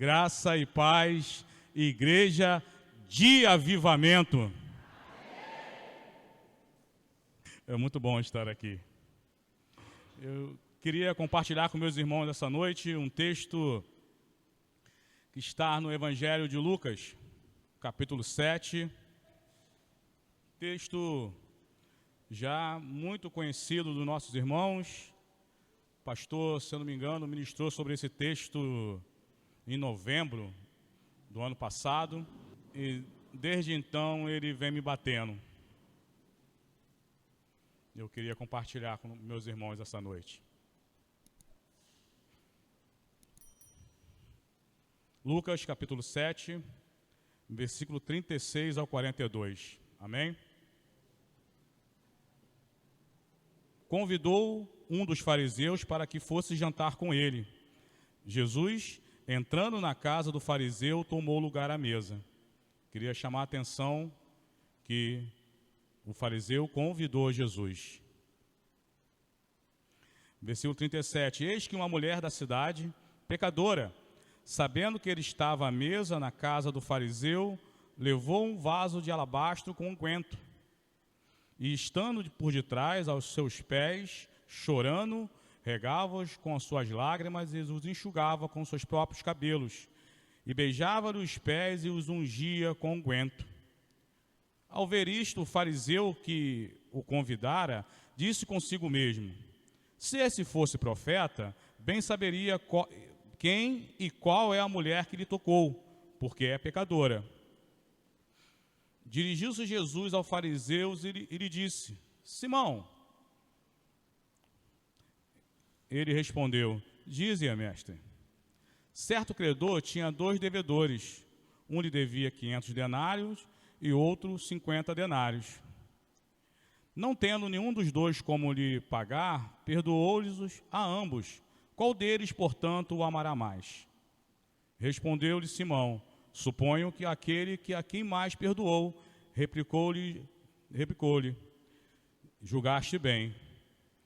Graça e paz, Igreja de Avivamento. É muito bom estar aqui. Eu queria compartilhar com meus irmãos essa noite um texto que está no Evangelho de Lucas, capítulo 7. Texto já muito conhecido dos nossos irmãos. O pastor, se eu não me engano, ministrou sobre esse texto em novembro do ano passado, e desde então ele vem me batendo. Eu queria compartilhar com meus irmãos essa noite. Lucas capítulo 7, versículo 36 ao 42. Amém? Convidou um dos fariseus para que fosse jantar com ele. Jesus, entrando na casa do fariseu, tomou lugar à mesa. Queria chamar a atenção que o fariseu convidou Jesus. Versículo 37. Eis que uma mulher da cidade, pecadora, sabendo que ele estava à mesa na casa do fariseu, levou um vaso de alabastro com unguento. E estando por detrás aos seus pés, chorando, regava-os com as suas lágrimas e os enxugava com seus próprios cabelos, e beijava-lhe os pés e os ungia com unguento. Ao ver isto, o fariseu que o convidara disse consigo mesmo: se esse fosse profeta, bem saberia quem e qual é a mulher que lhe tocou, porque é pecadora. Dirigiu-se Jesus ao fariseu e lhe disse: Simão. Ele respondeu: dize-a, mestre. Certo credor tinha 2 devedores. Um lhe devia 500 denários e outro 50 denários. Não tendo nenhum dos dois como lhe pagar, perdoou-lhes a ambos. Qual deles, portanto, o amará mais? Respondeu-lhe Simão: suponho que aquele que a quem mais perdoou. Replicou-lhe: julgaste bem.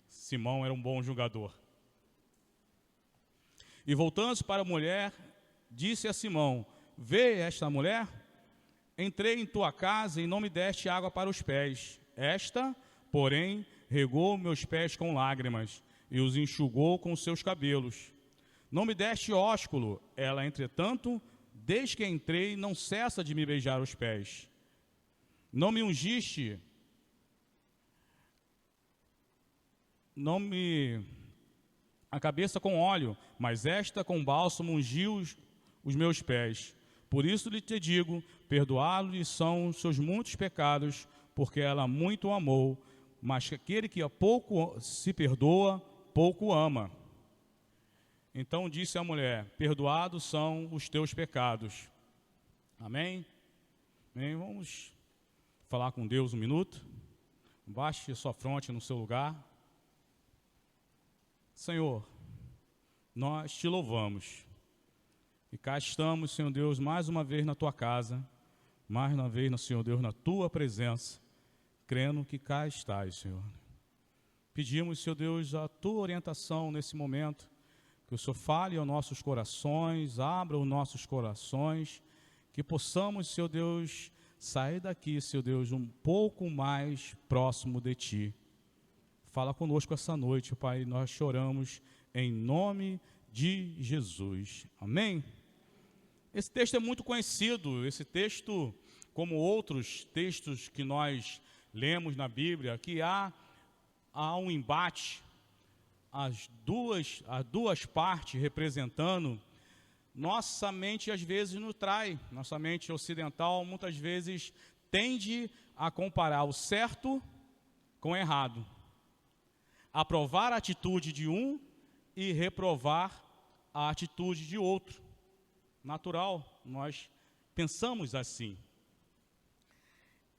Simão era um bom julgador. E voltando-se para a mulher, disse a Simão: vê esta mulher? Entrei em tua casa e não me deste água para os pés. Esta, porém, regou meus pés com lágrimas e os enxugou com seus cabelos. Não me deste ósculo. Ela, entretanto, desde que entrei, não cessa de me beijar os pés. Não me ungiste, a cabeça com óleo, mas esta com bálsamo ungiu os meus pés. Por isso lhe te digo, perdoá-lo-lhe são os seus muitos pecados, porque ela muito o amou, mas aquele que a pouco se perdoa, pouco ama. Então disse a mulher: perdoados são os teus pecados. Amém? Bem, vamos falar com Deus um minuto. Baixe sua fronte no seu lugar. Senhor, nós te louvamos. E cá estamos, Senhor Deus, mais uma vez na tua casa, mais uma vez, Senhor Deus, na tua presença, crendo que cá estás, Senhor. Pedimos, Senhor Deus, a tua orientação nesse momento, que o Senhor fale aos nossos corações, abra os nossos corações, que possamos, Senhor Deus, sair daqui, Senhor Deus, um pouco mais próximo de Ti. Fala conosco essa noite, Pai, nós choramos em nome de Jesus. Amém? Esse texto é muito conhecido, esse texto, como outros textos que nós lemos na Bíblia, que há um embate, as duas partes representando. Nossa mente às vezes nos trai, nossa mente ocidental muitas vezes tende a comparar o certo com o errado. Aprovar a atitude de um e reprovar a atitude de outro. Natural, nós pensamos assim.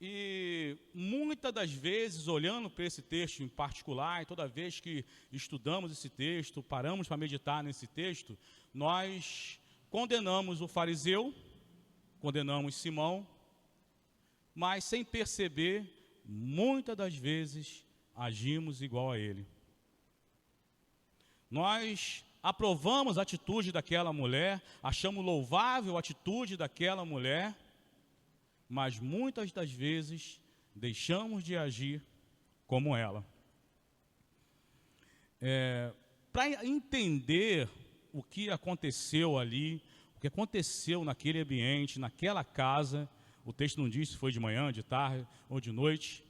E muitas das vezes, olhando para esse texto em particular, e toda vez que estudamos esse texto, paramos para meditar nesse texto, nós condenamos o fariseu, condenamos Simão, mas sem perceber, muitas das vezes agimos igual a ele. Nós aprovamos a atitude daquela mulher, achamos louvável a atitude daquela mulher, mas muitas das vezes deixamos de agir como ela. Para entender o que aconteceu ali, o que aconteceu naquele ambiente, naquela casa, o texto não diz se foi de manhã, de tarde ou de noite,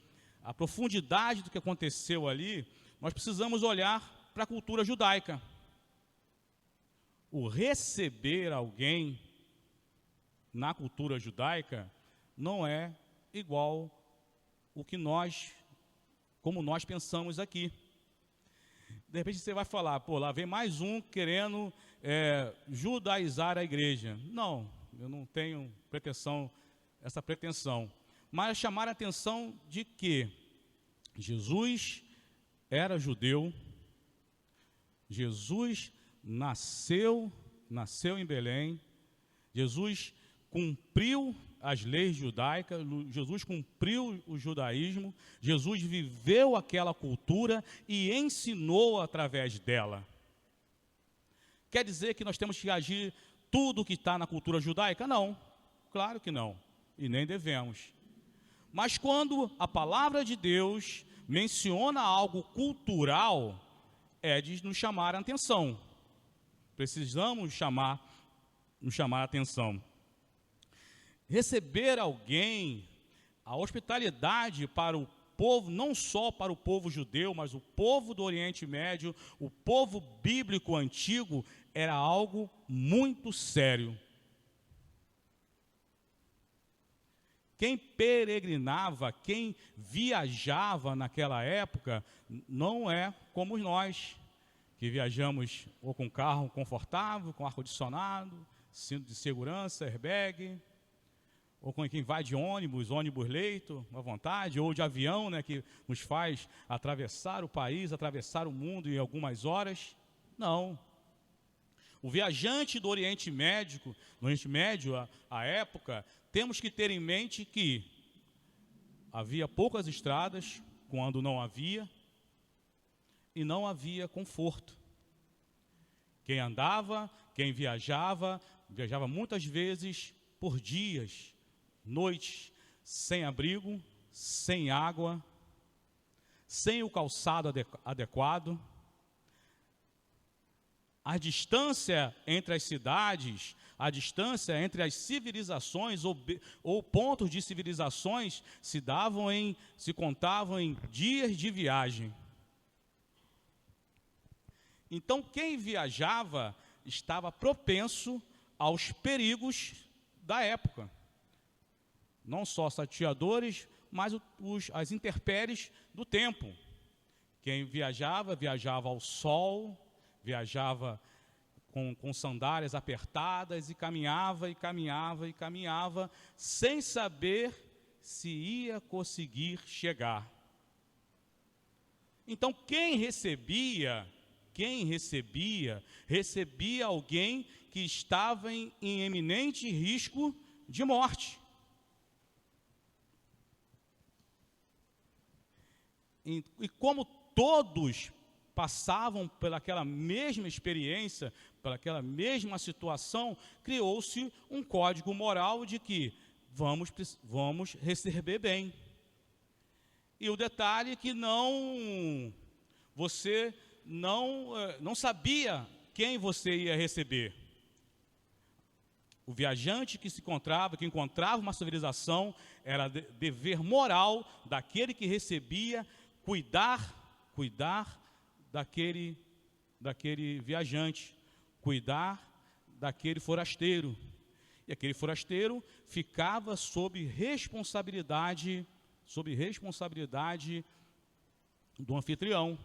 a profundidade do que aconteceu ali, nós precisamos olhar para a cultura judaica. O receber alguém na cultura judaica não é igual o que como nós pensamos aqui. De repente você vai falar, pô, lá vem mais um querendo judaizar a igreja. Não, eu não tenho essa pretensão. Mas chamar a atenção de que Jesus era judeu, Jesus nasceu em Belém, Jesus cumpriu as leis judaicas, Jesus cumpriu o judaísmo, Jesus viveu aquela cultura e ensinou através dela. Quer dizer que nós temos que agir tudo que está na cultura judaica? Não, claro que não, e nem devemos. Mas quando a palavra de Deus menciona algo cultural, é de nos chamar a atenção. Precisamos nos chamar a atenção. Receber alguém, a hospitalidade para o povo, não só para o povo judeu, mas o povo do Oriente Médio, o povo bíblico antigo, era algo muito sério. Quem peregrinava, quem viajava naquela época, não é como nós, que viajamos ou com carro confortável, com ar-condicionado, cinto de segurança, airbag, ou com quem vai de ônibus leito, à vontade, ou de avião, né, que nos faz atravessar o país, atravessar o mundo em algumas horas. Não. O viajante do Oriente Médio, à época, temos que ter em mente que havia poucas estradas, quando não havia, e não havia conforto. Quem andava, quem viajava muitas vezes por dias, noites, sem abrigo, sem água, sem o calçado adequado. A distância entre as cidades, a distância entre as civilizações ou pontos de civilizações se contavam em dias de viagem. Então, quem viajava estava propenso aos perigos da época. Não só salteadores, mas as intempéries do tempo. Quem viajava ao sol, viajava com sandálias apertadas e caminhava, sem saber se ia conseguir chegar. Então, quem recebia alguém que estava em eminente risco de morte. E como todos passavam pelaquela mesma experiência, pelaquela mesma situação, criou-se um código moral de que vamos receber bem. E o detalhe é que você não sabia quem você ia receber. O viajante que encontrava uma civilização, era dever moral daquele que recebia cuidar daquele viajante, cuidar daquele forasteiro. E aquele forasteiro ficava sob responsabilidade do anfitrião.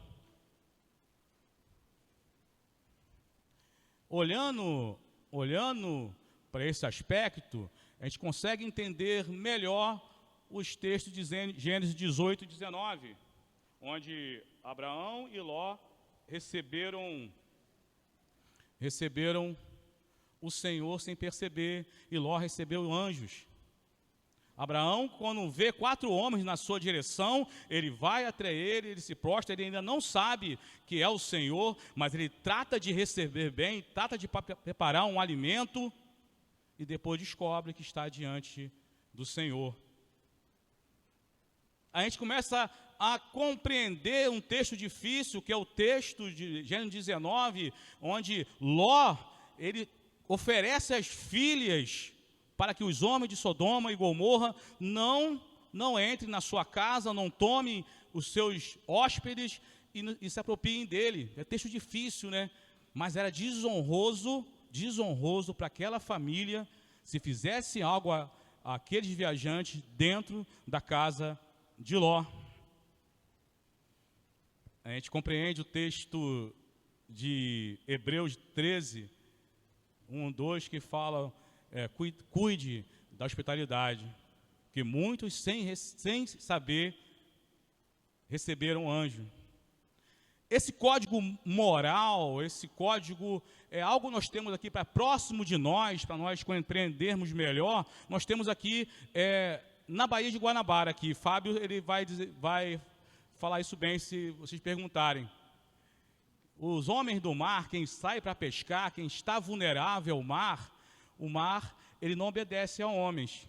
Olhando para esse aspecto, a gente consegue entender melhor os textos de Gênesis 18 e 19, onde Abraão e Ló receberam o Senhor sem perceber, e Ló recebeu anjos. Abraão, quando vê 4 homens na sua direção, ele vai até ele se prostra, ele ainda não sabe que é o Senhor, mas ele trata de receber bem, trata de preparar um alimento, e depois descobre que está diante do Senhor. A gente começa a compreender um texto difícil, que é o texto de Gênesis 19, onde Ló, ele oferece as filhas para que os homens de Sodoma e Gomorra não entrem na sua casa, não tomem os seus hóspedes e se apropriem dele. É texto difícil, né? Mas era desonroso para aquela família se fizesse algo àqueles viajantes dentro da casa de Ló. A gente compreende o texto de Hebreus 13, 1, 2, que fala, cuide da hospitalidade, que muitos sem saber receberam anjo. Esse código moral, esse código é algo que nós temos aqui para próximo de nós, para nós compreendermos melhor. Nós temos aqui na Baía de Guanabara, aqui, Fábio ele vai falar isso bem se vocês perguntarem. Os homens do mar, quem sai para pescar, quem está vulnerável ao mar, o mar, ele não obedece a homens.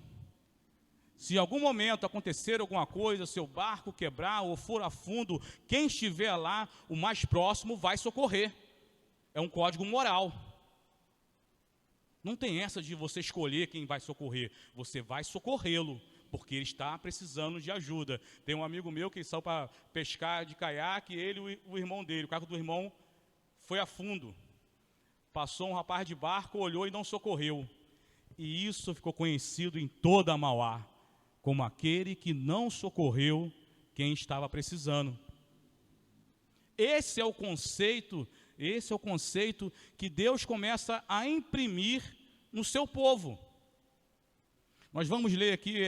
Se em algum momento acontecer alguma coisa, seu barco quebrar ou for a fundo, quem estiver lá, o mais próximo vai socorrer. É um código moral. Não tem essa de você escolher quem vai socorrer. Você vai socorrê-lo, porque ele está precisando de ajuda. Tem um amigo meu que saiu para pescar de caiaque, ele e o irmão dele. O carro do irmão foi a fundo. Passou um rapaz de barco, olhou e não socorreu. E isso ficou conhecido em toda a Mauá, como aquele que não socorreu quem estava precisando. Esse é o conceito que Deus começa a imprimir no seu povo. Nós vamos ler aqui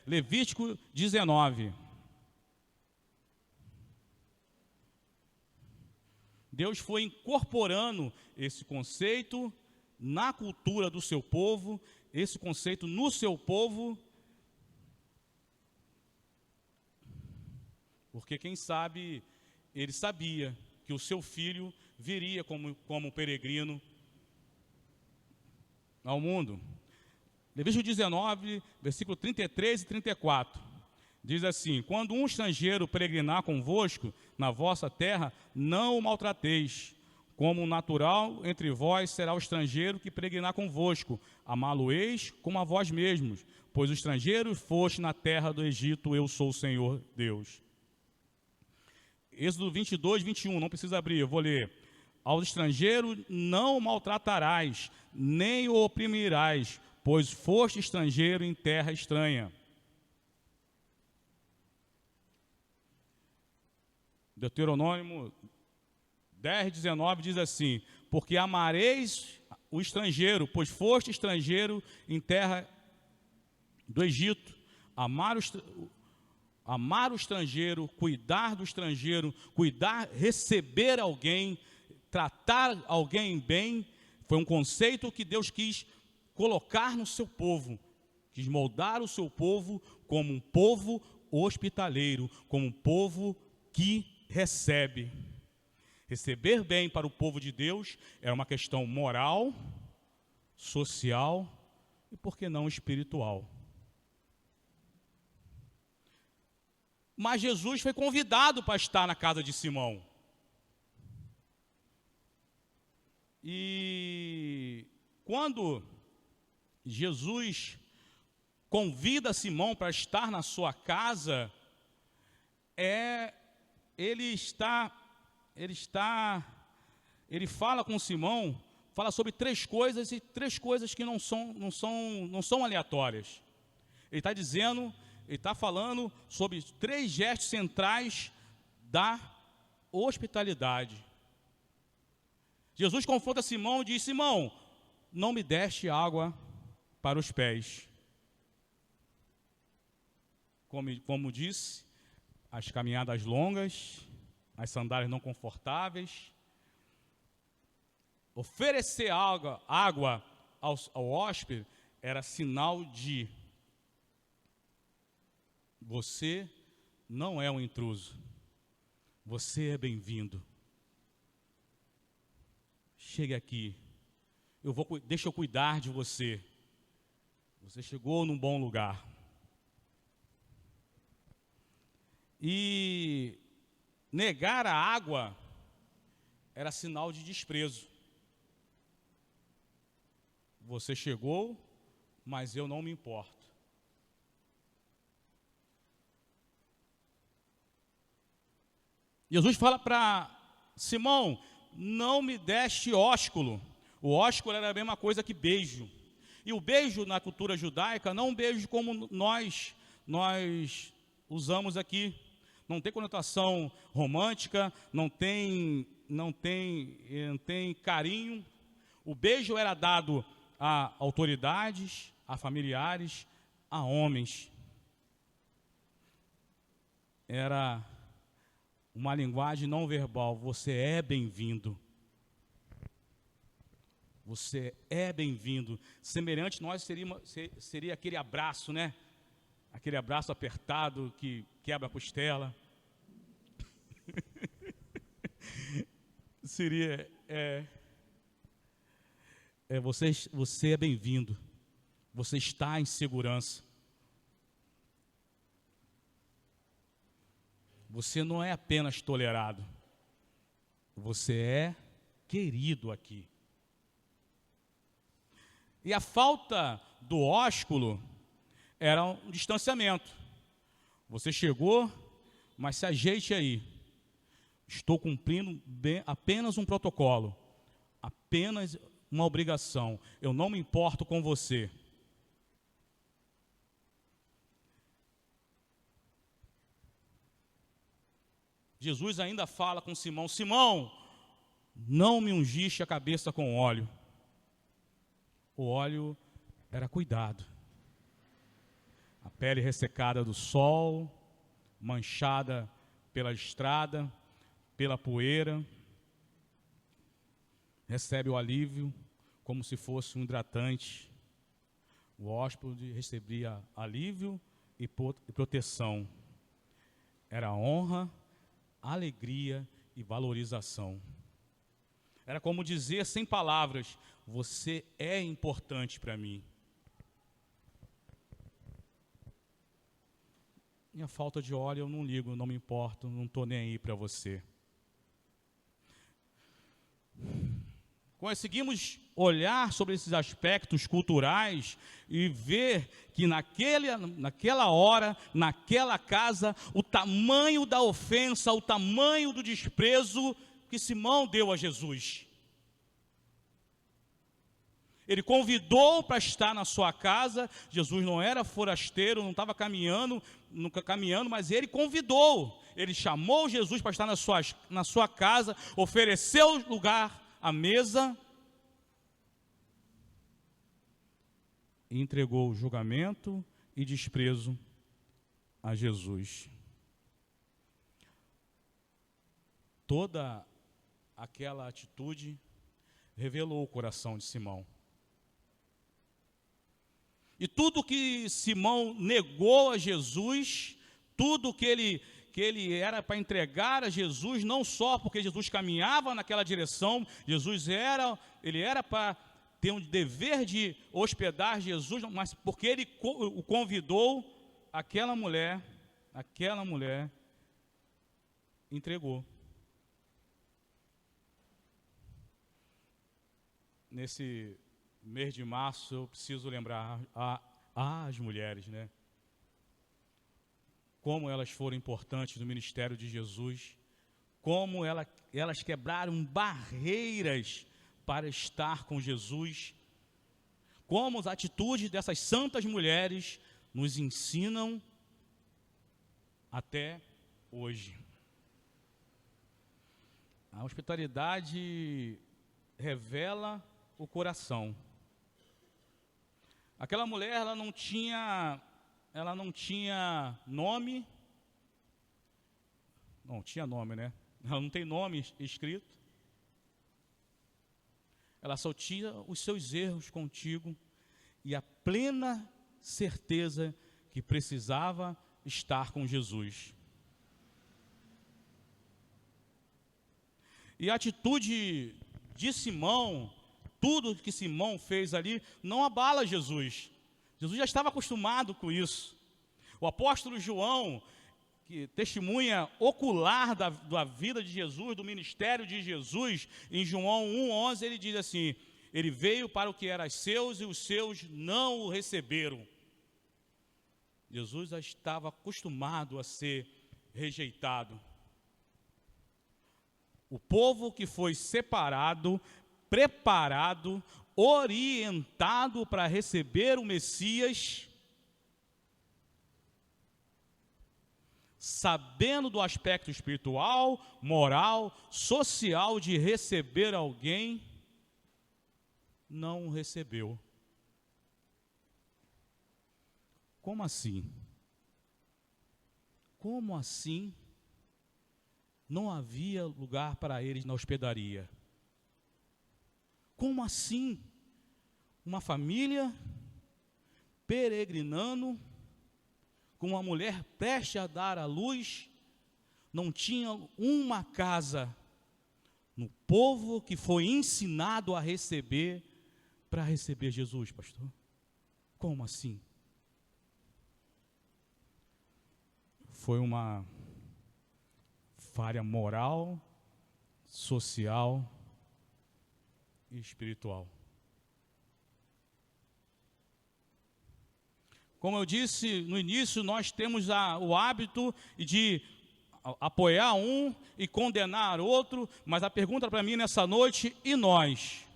Levítico 19. Deus foi incorporando esse conceito na cultura do seu povo, esse conceito no seu povo, porque quem sabe, ele sabia que o seu filho viria como peregrino ao mundo. Levítico 19, versículo 33 e 34, diz assim: quando um estrangeiro peregrinar convosco na vossa terra, não o maltrateis. Como natural entre vós será o estrangeiro que peregrinar convosco, amá-lo-eis como a vós mesmos, pois o estrangeiro foste na terra do Egito, eu sou o Senhor Deus. Êxodo 22, 21, não precisa abrir, eu vou ler. Ao estrangeiro não o maltratarás, nem o oprimirás, pois foste estrangeiro em terra estranha. Deuteronômio 10, 19 diz assim: porque amareis o estrangeiro, pois foste estrangeiro em terra do Egito. Amar o estrangeiro, cuidar do estrangeiro, receber alguém, tratar alguém bem, foi um conceito que Deus quis colocar no seu povo, quis moldar o seu povo como um povo hospitaleiro, como um povo que recebe. Receber bem para o povo de Deus é uma questão moral, social e, por que não, espiritual. Mas Jesus foi convidado para estar na casa de Simão. E quando Jesus convida Simão para estar na sua casa, ele fala com Simão, fala sobre 3 coisas, e 3 coisas que não são aleatórias. Ele está falando sobre 3 gestos centrais da hospitalidade. Jesus confronta Simão e diz: Simão, não me deste água para os pés. Como disse, as caminhadas longas, as sandálias não confortáveis. Oferecer água ao hóspede era sinal de Você não é um intruso. Você é bem-vindo. Chegue aqui. Deixa eu cuidar de você. Você chegou num bom lugar. E negar a água era sinal de desprezo. Você chegou, mas eu não me importo. Jesus fala para Simão: não me deste ósculo. O ósculo era a mesma coisa que beijo. E o beijo na cultura judaica não é um beijo como nós usamos aqui. Não tem conotação romântica, não tem carinho. O beijo era dado a autoridades, a familiares, a homens. Era uma linguagem não verbal. Você é bem-vindo. Você é bem-vindo. Semelhante nós seria aquele abraço, né? Aquele abraço apertado que quebra a costela. Seria você é bem-vindo. Você está em segurança. Você não é apenas tolerado. Você é querido aqui. E a falta do ósculo era um distanciamento. Você chegou, mas se ajeite aí. Estou cumprindo apenas um protocolo, apenas uma obrigação. Eu não me importo com você. Jesus ainda fala com Simão: Simão, não me ungiste a cabeça com óleo. O óleo era cuidado. A pele ressecada do sol, manchada pela estrada, pela poeira, recebe o alívio como se fosse um hidratante. O hóspede recebia alívio e proteção. Era honra, alegria e valorização. Era como dizer sem palavras: você é importante para mim. E a falta de óleo eu não ligo, não me importo, não estou nem aí para você. Conseguimos olhar sobre esses aspectos culturais e ver que naquela hora, naquela casa, o tamanho da ofensa, o tamanho do desprezo que Simão deu a Jesus. Ele convidou para estar na sua casa. Jesus não era forasteiro, não estava nunca caminhando, mas ele convidou. Ele chamou Jesus para estar na sua casa, ofereceu lugar à mesa e entregou julgamento e desprezo a Jesus. Toda aquela atitude revelou o coração de Simão. E tudo que Simão negou a Jesus, tudo que ele era para entregar a Jesus, não só porque Jesus caminhava naquela direção, ele era para ter um dever de hospedar Jesus, mas porque ele o convidou, aquela mulher entregou. Nesse mês de março, eu preciso lembrar as mulheres, né? Como elas foram importantes no ministério de Jesus, como elas quebraram barreiras para estar com Jesus, como as atitudes dessas santas mulheres nos ensinam até hoje. A hospitalidade revela o coração. Aquela mulher, ela não tinha nome. Não tinha nome, né? Ela não tem nome escrito. Ela só tinha os seus erros contigo e a plena certeza que precisava estar com Jesus. E a atitude de Simão, tudo que Simão fez ali, não abala Jesus. Jesus já estava acostumado com isso. O apóstolo João, que testemunha ocular da vida de Jesus, do ministério de Jesus, em João 1,11, ele diz assim: ele veio para o que era seus e os seus não o receberam. Jesus já estava acostumado a ser rejeitado. O povo que foi separado, preparado, orientado para receber o Messias, sabendo do aspecto espiritual, moral, social de receber alguém, não o recebeu. Como assim? Como assim? Não havia lugar para eles na hospedaria. Como assim? Uma família peregrinando, com uma mulher prestes a dar à luz, não tinha uma casa no povo que foi ensinado a receber, para receber Jesus, pastor. Como assim? Foi uma falha moral, social e espiritual. Como eu disse no início, nós temos o hábito de apoiar um e condenar outro, mas a pergunta para mim nessa noite: e nós?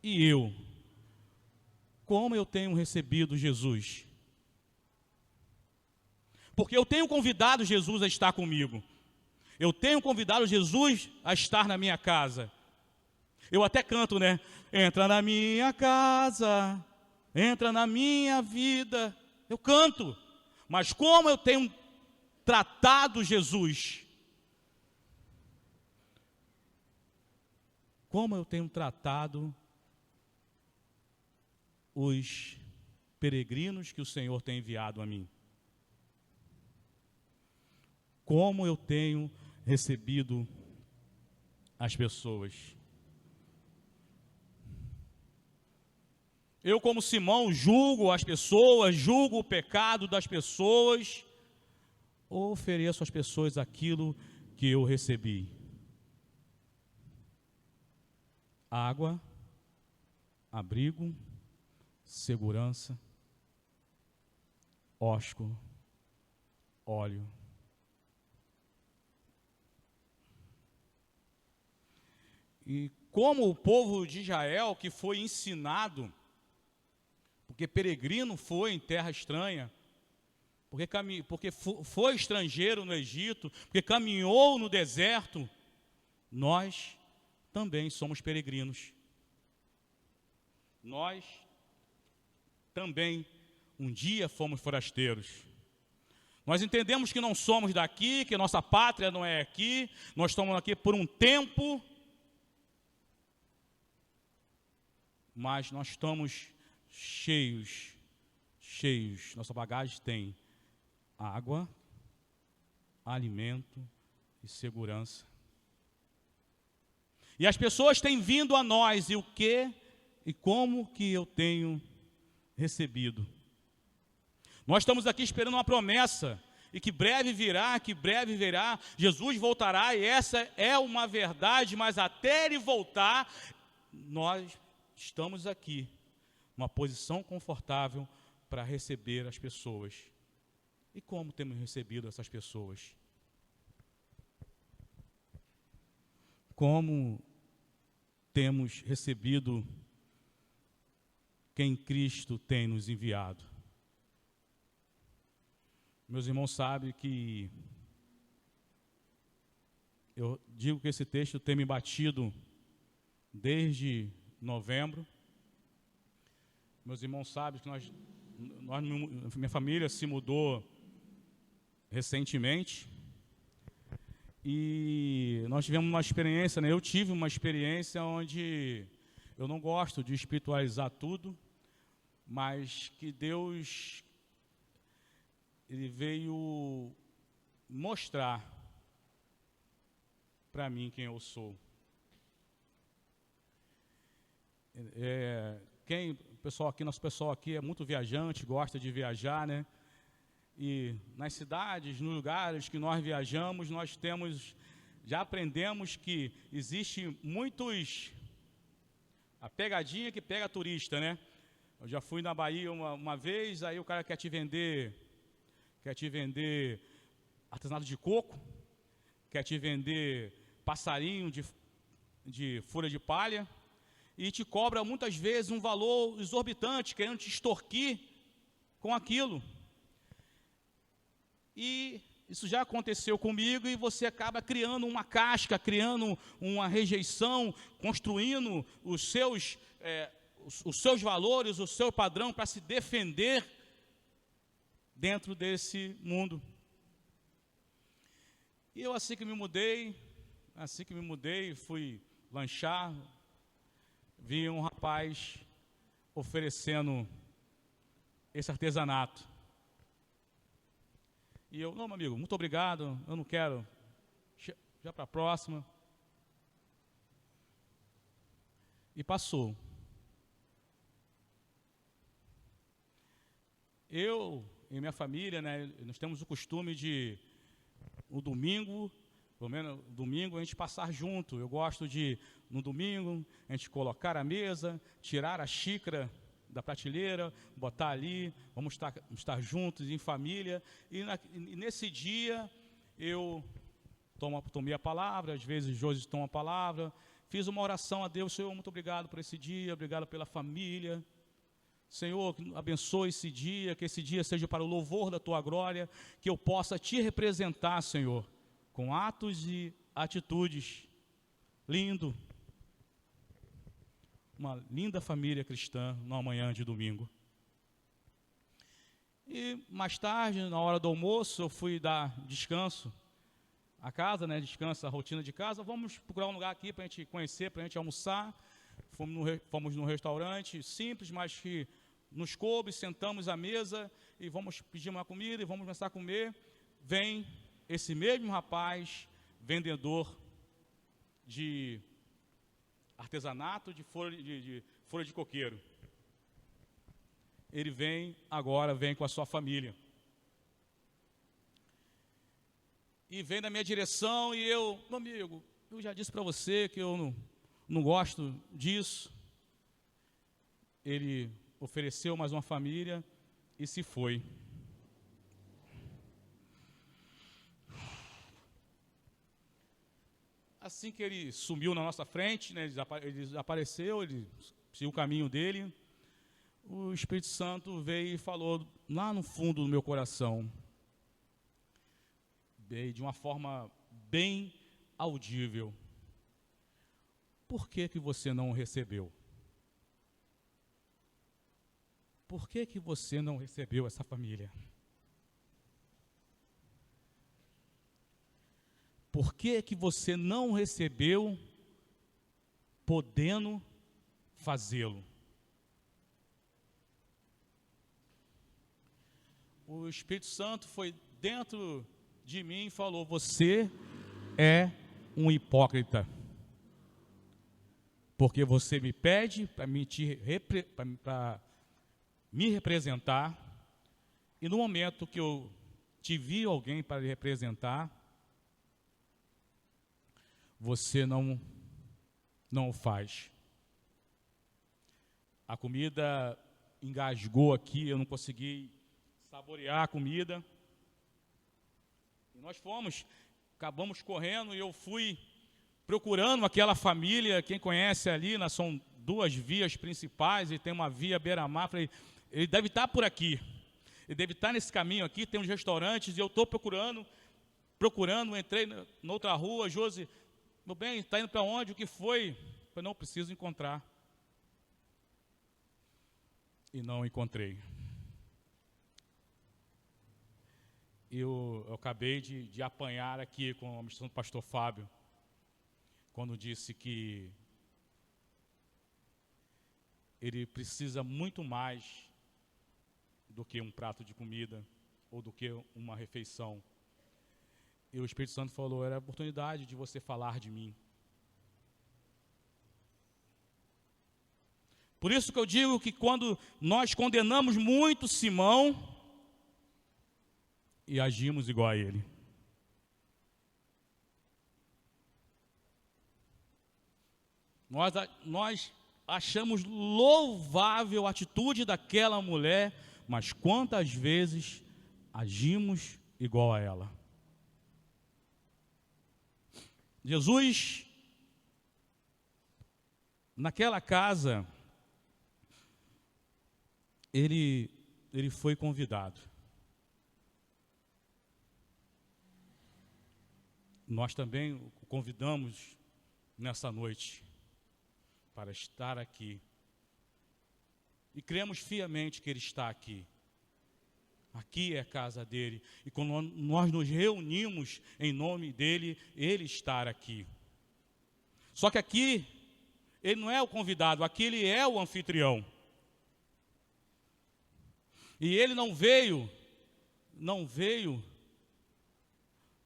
E eu? Como eu tenho recebido Jesus? Porque eu tenho convidado Jesus a estar comigo. Eu tenho convidado Jesus a estar na minha casa. Eu até canto, né? Entra na minha casa, entra na minha vida. Eu canto. Mas como eu tenho tratado Jesus? Como eu tenho tratado os peregrinos que o Senhor tem enviado a mim? Como eu tenho recebido as pessoas? Eu, como Simão, julgo as pessoas, julgo o pecado das pessoas, ou ofereço às pessoas aquilo que eu recebi? Água, abrigo, segurança, ósculo, óleo. E como o povo de Israel, que foi ensinado, porque peregrino foi em terra estranha, porque foi estrangeiro no Egito, porque caminhou no deserto, nós também somos peregrinos. Nós também um dia fomos forasteiros. Nós entendemos que não somos daqui, que nossa pátria não é aqui, nós estamos aqui por um tempo, mas nós estamos cheios, nossa bagagem tem água, alimento e segurança. E as pessoas têm vindo a nós, e o que e como que eu tenho recebido? Nós estamos aqui esperando uma promessa, e que breve virá, Jesus voltará, e essa é uma verdade, mas até Ele voltar, nós estamos aqui, uma posição confortável para receber as pessoas. E como temos recebido essas pessoas? Como temos recebido quem Cristo tem nos enviado? Meus irmãos sabem que eu digo que esse texto tem me batido desde novembro. Meus irmãos sabem que minha família se mudou recentemente e nós tivemos uma experiência, né? Eu tive uma experiência onde eu não gosto de espiritualizar tudo, mas que Deus ele veio mostrar para mim quem eu sou. Nosso pessoal aqui é muito viajante, gosta de viajar, né? E nas cidades, nos lugares que nós viajamos, já aprendemos que existe a pegadinha que pega turista, né? Eu já fui na Bahia uma vez, aí o cara quer te vender artesanato de coco, quer te vender passarinho de folha de palha, e te cobra muitas vezes um valor exorbitante, querendo te extorquir com aquilo. E isso já aconteceu comigo, e você acaba criando uma casca, criando uma rejeição, construindo os seus valores, o seu padrão para se defender dentro desse mundo. E eu, assim que me mudei, fui lanchar, vi um rapaz oferecendo esse artesanato. E eu, não, meu amigo, muito obrigado, eu não quero, já para a próxima. E passou. Eu e minha família, né, nós temos o costume de, no domingo, pelo menos domingo, a gente passar junto. Eu gosto de, no domingo, a gente colocar a mesa, tirar a xícara da prateleira, botar ali, vamos estar juntos em família. E nesse dia eu tomei a palavra, às vezes Josi toma a palavra, fiz uma oração a Deus: Senhor, muito obrigado por esse dia, obrigado pela família. Senhor, abençoe esse dia, que esse dia seja para o louvor da Tua glória, que eu possa Te representar, Senhor, com atos e atitudes. Lindo. Uma linda família cristã numa manhã de domingo. E mais tarde, na hora do almoço, eu fui dar descanso à casa, né? Descanso, a rotina de casa. Vamos procurar um lugar aqui para a gente conhecer, para a gente almoçar. Fomos num restaurante simples, mas que nos coube, sentamos à mesa e vamos pedir uma comida e vamos começar a comer. Vem esse mesmo rapaz, vendedor de artesanato de folha de coqueiro. Ele vem com a sua família. E vem na minha direção e eu, meu amigo, eu já disse para você que eu não gosto disso. Ele ofereceu mais uma família e se foi. Assim que ele sumiu na nossa frente, né, ele desapareceu, ele seguiu o caminho dele, o Espírito Santo veio e falou lá no fundo do meu coração, de uma forma bem audível: por que você não recebeu? Por que você não recebeu essa família? Por que você não recebeu, podendo fazê-lo? O Espírito Santo foi dentro de mim e falou: você é um hipócrita. Porque você me pede para me representar, e no momento que eu te vi alguém para lhe representar, você não o faz. A comida engasgou aqui, eu não consegui saborear a comida. E nós acabamos correndo, e eu fui procurando aquela família. Quem conhece ali, são duas vias principais, e tem uma via beira-mar. Falei, ele deve estar por aqui, ele deve estar nesse caminho aqui, tem uns restaurantes, e eu estou procurando, entrei na outra rua. Josi, meu bem, está indo para onde? O que foi? Eu falei, não, preciso encontrar. E não encontrei. Eu acabei de apanhar aqui com a missão do pastor Fábio, quando disse que ele precisa muito mais do que um prato de comida. ou do que uma refeição. E o Espírito Santo falou, era a oportunidade de você falar de mim. Por isso que eu digo que quando nós condenamos muito Simão e agimos igual a ele. Nós achamos louvável a atitude daquela mulher, mas quantas vezes agimos igual a ela? Jesus, naquela casa, ele foi convidado. Nós também o convidamos nessa noite para estar aqui. E cremos fiamente que Ele está aqui. Aqui é a casa dEle. E quando nós nos reunimos em nome dEle, Ele está aqui. Só que aqui, Ele não é o convidado, aqui Ele é o anfitrião. E Ele não veio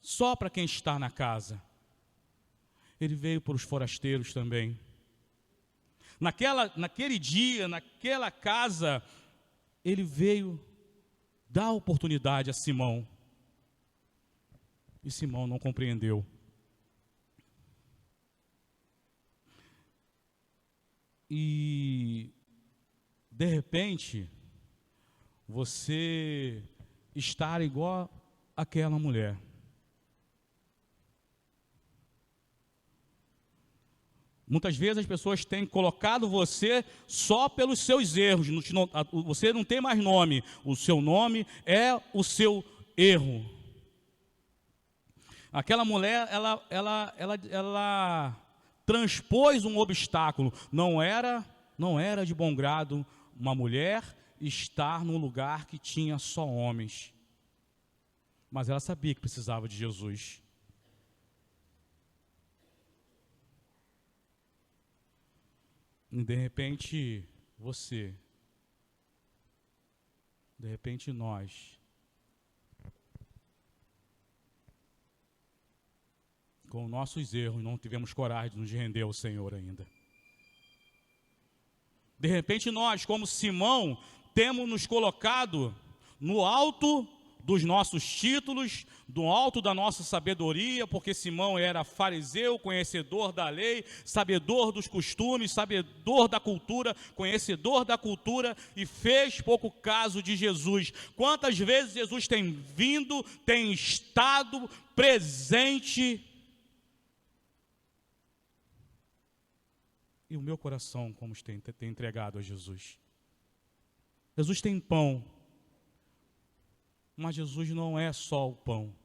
só para quem está na casa. Ele veio para os forasteiros também. Naquele dia, naquela casa, Ele veio dar oportunidade a Simão. E Simão não compreendeu. E, de repente, você estar igual àquela mulher. Muitas vezes as pessoas têm colocado você só pelos seus erros. Você não tem mais nome. O seu nome é o seu erro. Aquela mulher, ela transpôs um obstáculo. Não era de bom grado uma mulher estar num lugar que tinha só homens. Mas ela sabia que precisava de Jesus. E de repente, nós, com nossos erros, não tivemos coragem de nos render ao Senhor ainda. De repente nós, como Simão, temos nos colocado no alto dos nossos títulos, do alto da nossa sabedoria, porque Simão era fariseu, conhecedor da lei, sabedor dos costumes, sabedor da cultura, conhecedor da cultura, e fez pouco caso de Jesus. Quantas vezes Jesus tem vindo, tem estado presente, e o meu coração como tem entregado a Jesus. Jesus tem pão, mas Jesus não é só o pão.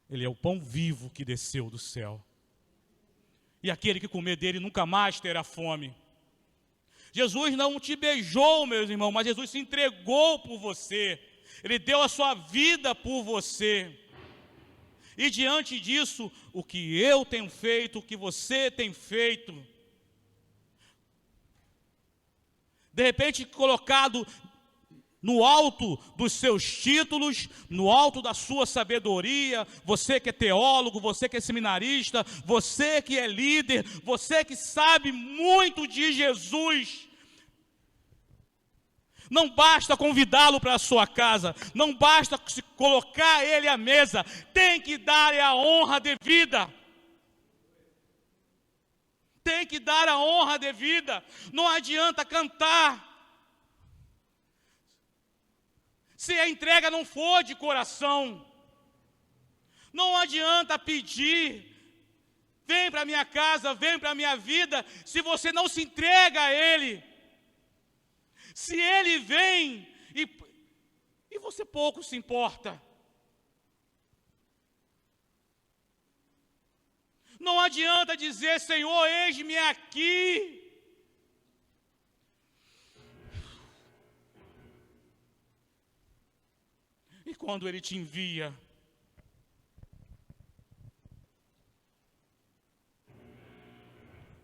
Ele é o pão vivo que desceu do céu. E aquele que comer dele nunca mais terá fome. Jesus não te beijou, meus irmãos, mas Jesus se entregou por você. Ele deu a sua vida por você. E diante disso, o que eu tenho feito, o que você tem feito, de repente colocado no alto dos seus títulos, no alto da sua sabedoria, você que é teólogo, você que é seminarista, você que é líder, você que sabe muito de Jesus. Não basta convidá-lo para a sua casa, não basta colocar ele à mesa, tem que dar a honra devida. Tem que dar a honra devida. Não adianta cantar se a entrega não for de coração. Não adianta pedir, vem para a minha casa, vem para a minha vida, se você não se entrega a Ele. Se Ele vem e você pouco se importa. Não adianta dizer, Senhor, eis-me aqui. E quando Ele te envia,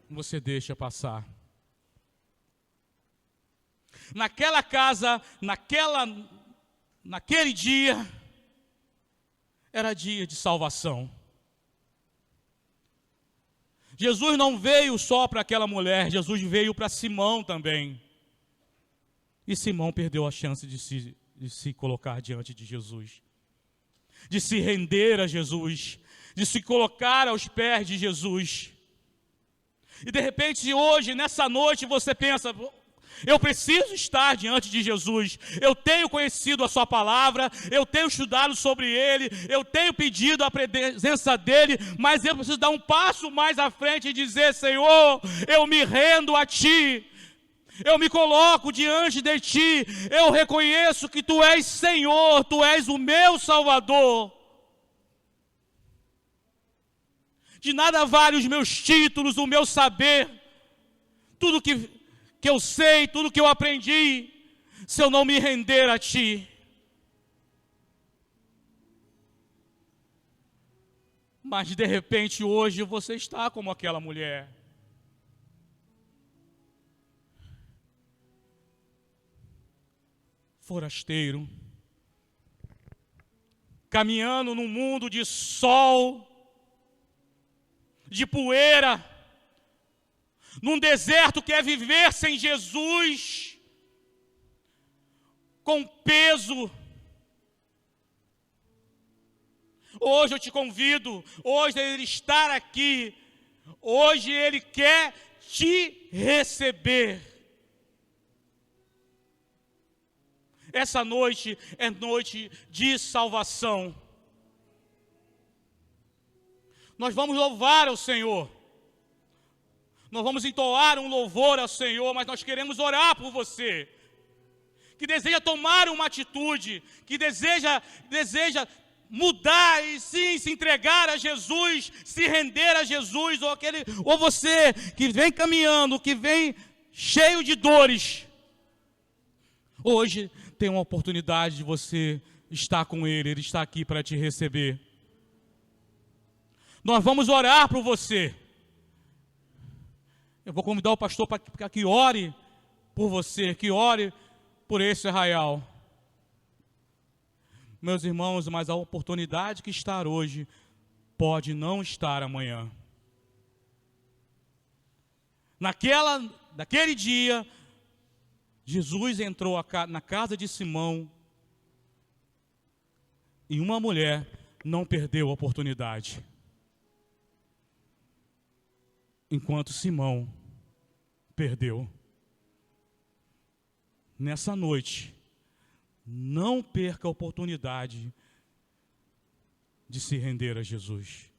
você deixa passar. Naquela casa, naquele dia, era dia de salvação. Jesus não veio só para aquela mulher, Jesus veio para Simão também. E Simão perdeu a chance de se colocar diante de Jesus, de se render a Jesus, de se colocar aos pés de Jesus. E de repente hoje, nessa noite, você pensa: eu preciso estar diante de Jesus, eu tenho conhecido a sua palavra, eu tenho estudado sobre ele, eu tenho pedido a presença dele, mas eu preciso dar um passo mais à frente e dizer: Senhor, eu me rendo a ti, eu me coloco diante de ti, eu reconheço que tu és Senhor, tu és o meu Salvador. De nada vale os meus títulos, o meu saber, tudo que eu sei, tudo que eu aprendi, se eu não me render a ti. Mas de repente hoje você está como aquela mulher. Forasteiro, caminhando num mundo de sol, de poeira, num deserto que é viver sem Jesus, com peso. Hoje eu te convido, hoje Ele estar aqui, hoje Ele quer te receber. Essa noite é noite de salvação. Nós vamos louvar ao Senhor, nós vamos entoar um louvor ao Senhor, mas nós queremos orar por você, que deseja tomar uma atitude, que deseja mudar e sim se entregar a Jesus, se render a Jesus, ou você que vem caminhando, que vem cheio de dores, hoje tem uma oportunidade de você estar com Ele, Ele está aqui para te receber. Nós vamos orar por você. Eu vou convidar o pastor para que ore por você, que ore por esse arraial. Meus irmãos, mas a oportunidade que está hoje pode não estar amanhã. Naquele dia, Jesus entrou na casa de Simão e uma mulher não perdeu a oportunidade. Enquanto Simão perdeu. Nessa noite, não perca a oportunidade de se render a Jesus.